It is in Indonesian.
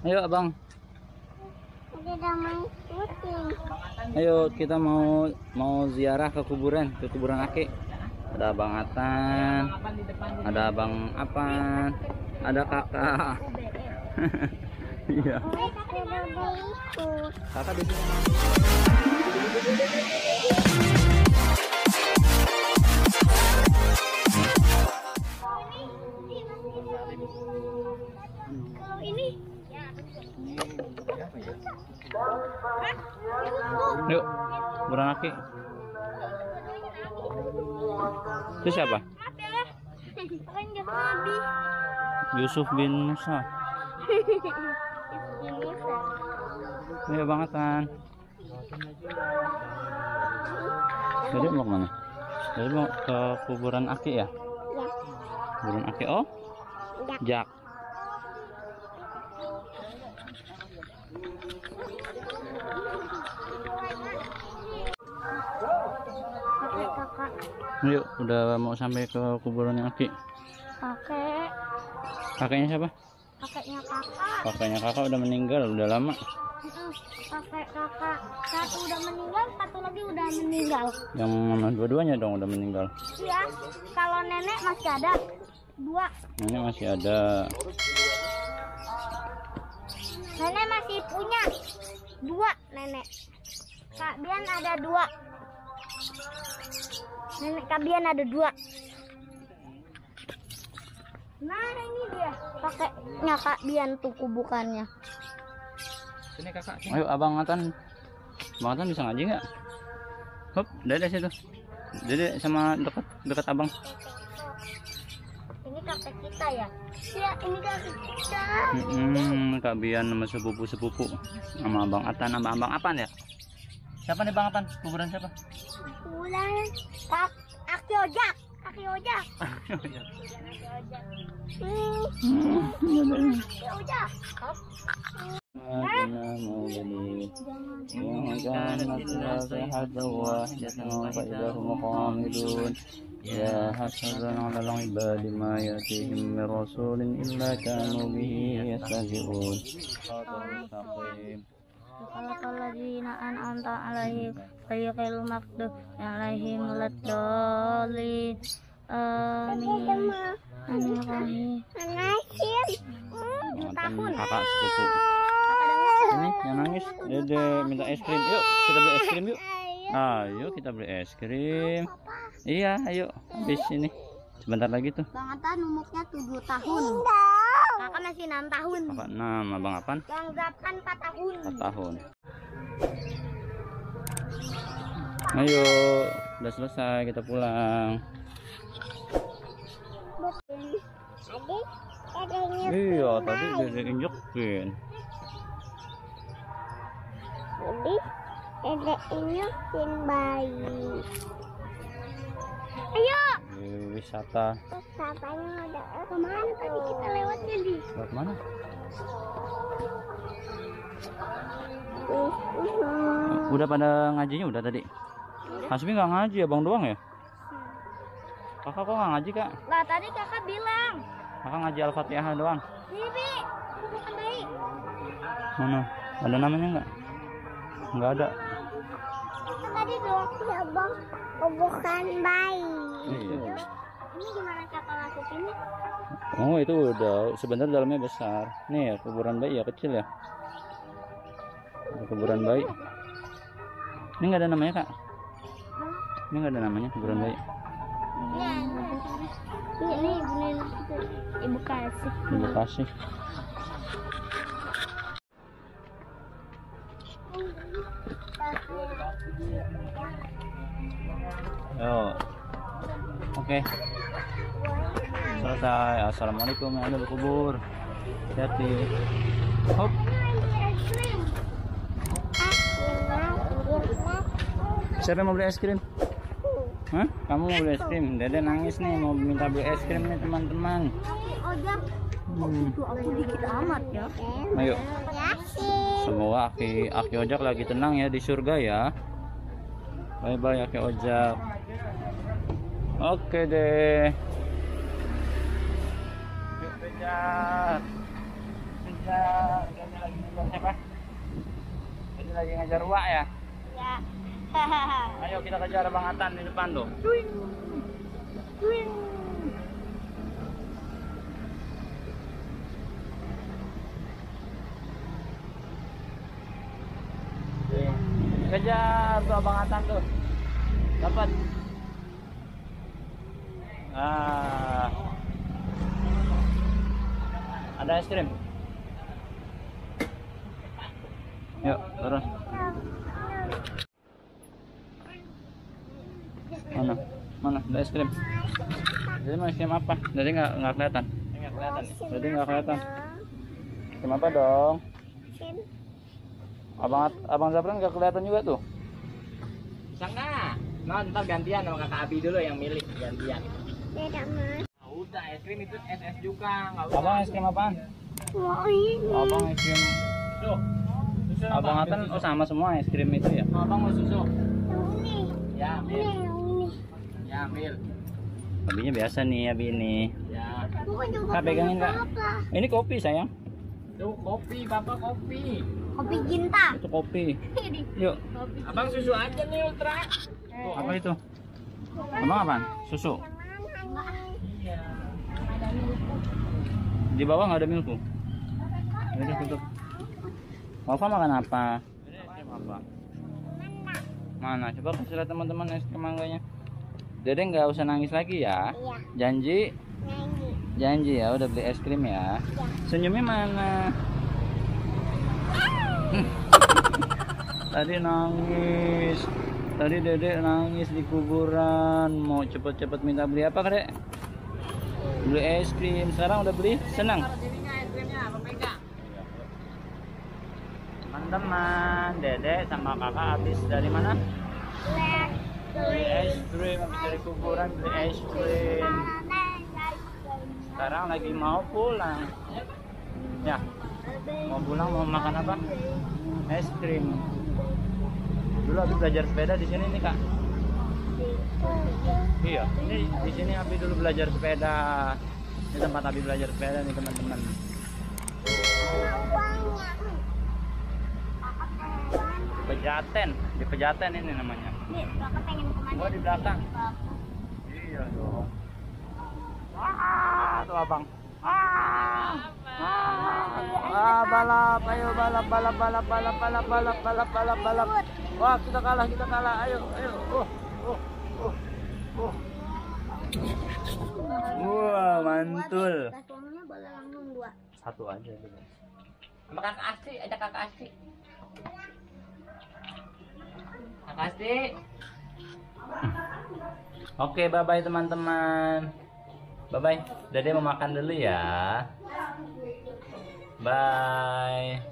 Ayo abang. Udah main kucing. Ayo kita mau ziarah ke kuburan Aki. Ada Abang Atan, ada Abang Apan, ada kakak. Iya. Kakak di sini. Kalau ini Yuk, kuburan Aki. Itu siapa? Yusuf bin Musa. Ayo banget kan. Jadi mau kemana? Jadi mau ke kuburan Aki ya? Kuburan Aki. Oh, Jak. Yuk, udah mau sampai ke kuburan Aki. Kakeknya siapa? Kakeknya kakak. Kakeknya kakak udah meninggal, udah lama. Kakak satu udah meninggal, satu lagi udah meninggal. Yang mana? Dua-duanya dong udah meninggal. Iya, kalau nenek masih ada dua. Nenek masih ada. Nenek masih punya dua nenek. Kak Bian ada dua. Nenek Kak Bian ada dua. Nah ini dia kakeknya Kak Bian tuh kubukannya. Sini kakak. Ayo Abang Atan. Abang Atan bisa ngaji nggak? Hop, dede situ. Dede sama dekat abang. Ini kakek kita ya? Iya, ini kakek kita. Kak Bian sama sepupu sama Abang Atan sama Abang Apan ya? Siapa nih Bang Apan? Kuburan siapa? Kuburan Aki Ojak. Aki Ojak. Aki Ojak. Ya hasadan 'alal 'ibadi ma yatihim min rasulin illa kanu bihi yastahzi'un. Khalaqalladzina an'amta 'alaihim ghairil maghdubi 'alaihim waladdallin. Amin. Amin. 7 tahun. Kakak sepupu. Ini yang nangis, Dede minta es krim. Yuk, kita beli es krim yuk. Ayo kita beli es krim. Iya, ayo. Habis ini. Sebentar lagi tuh. Bang Atan umurnya 7 tahun. Kakak masih 6 tahun. Kakak 6, Abang Apan? Bang Zapan 4 tahun. 4 tahun. Ayo, udah selesai kita pulang. Iya, tadi Dede injekin. Jadi Dede injekin bayi. Ayo. Wisata. Wisatanya udah kemana tadi kita lewatnya di? Lewat mana? Udah pada ngajinya udah tadi. Hasbi nggak ngaji, abang doang ya? Kakak kok nggak ngaji kak? Nah tadi kakak bilang. Kakak ngaji Al-Fatihah doang. Bibi, bukan bayi. Mana? Ada namanya nggak? Nggak ada. Tadi doang ya bang, bukan bayi. Iya. Ini gimana cara masukinnya? Oh itu udah sebenarnya dalamnya besar. Nih ya kuburan bayi ya kecil ya. Ada kuburan bayi. Ini nggak ada namanya kak? Ini nggak ada namanya kuburan bayi. Iya. Ini ibu kasih. Ibu kasih. Yo. Oke. Selesai. Assalamualaikum ya ahli kubur. Hati-hati. Hop. Siapa yang mau beli es krim? Hah? Kamu mau beli es krim? Dede nangis nih mau minta beli es krim nih teman-teman. Ojak. Itu aku dikit amat ya. Ayo. Semoga Aki Ojak lagi tenang ya di surga ya. Bye bye Aki Ojak. Oke deh. Yuk bejar. Jadi lagi ngajar siapa? Jadi lagi ngajar Wak ya? Ya. Ayo kita kejar Bang Atan di depan tuh. Kejar tuh Bang Atan tuh. Dapat. Ah. Ada es krim. Yuk, turun. Mana? Mana? Ada es krim. Jadi mau es krim apa? Jadi nggak kelihatan. Jadi nggak kelihatan. Es krim apa dong? Sin. Abang Zafran nggak kelihatan juga tuh. Bisa nggak? Nah, ntar gantian sama kakak Abi dulu yang milih gantian. Tidak mas. Nah, udah es krim itu SS juga nggak usah. Abang es krim apaan? Wah ini. Abang es krim. Tuh, susu Abang Atan oh sama semua es krim itu ya? Abang mau susu? Yang ini. Ya, ambil. Yang ini. Ya, ambil. Abinya biasa nih, Abi ini. Ya. Bukan juga. Kak, pegangin, Kak. Apa? Ini kopi sayang. Tuh kopi, Papa kopi. Kopi cinta. Itu kopi. Ini. Yuk. Kopi. Abang susu aja nih Ultra. Tuh, apa itu? Abang apaan? Susu. Yang mana nih? Iya. Ada milku. Di bawah nggak ada milku. Udah tutup. Wafa makan apa? Ini es krim apa? Mana? Coba kasih lihat teman-teman es krim mangganya. Dede nggak usah nangis lagi ya. Iya. Janji? Nyanyi. Janji ya udah beli es krim ya. Senyumnya mana? Tadi nangis. Tadi Dede nangis di kuburan. Mau cepet-cepet minta beli apa, Dek? Beli es krim. Sekarang udah beli? Senang? Taruh sininya es krimnya, Abang pegang. Teman-teman, Dede sama kakak habis dari mana? Beli es krim, habis dari kuburan beli es krim. Sekarang lagi mau pulang. Ya, mau pulang mau makan apa? Es krim. Dulu Abi belajar sepeda di sini nih kak. Iya, ini di sini Abi dulu belajar sepeda. Ini tempat Abi belajar sepeda nih teman-teman. Pejaten, di Pejaten ini namanya. Nih, kakak pengen kemana? Oh di belakang. Iya dong. Tuh abang. Balap, ayo balap. Wah kita kalah. Ayo. Wah mantul. Suaminya boleh langsung 2. Satu aja dulu. Sama kakak Asti, ada kakak Asti. Kakak Asti. Oke, bye-bye teman-teman. Bye-bye. Dede mau makan dulu ya. Bye.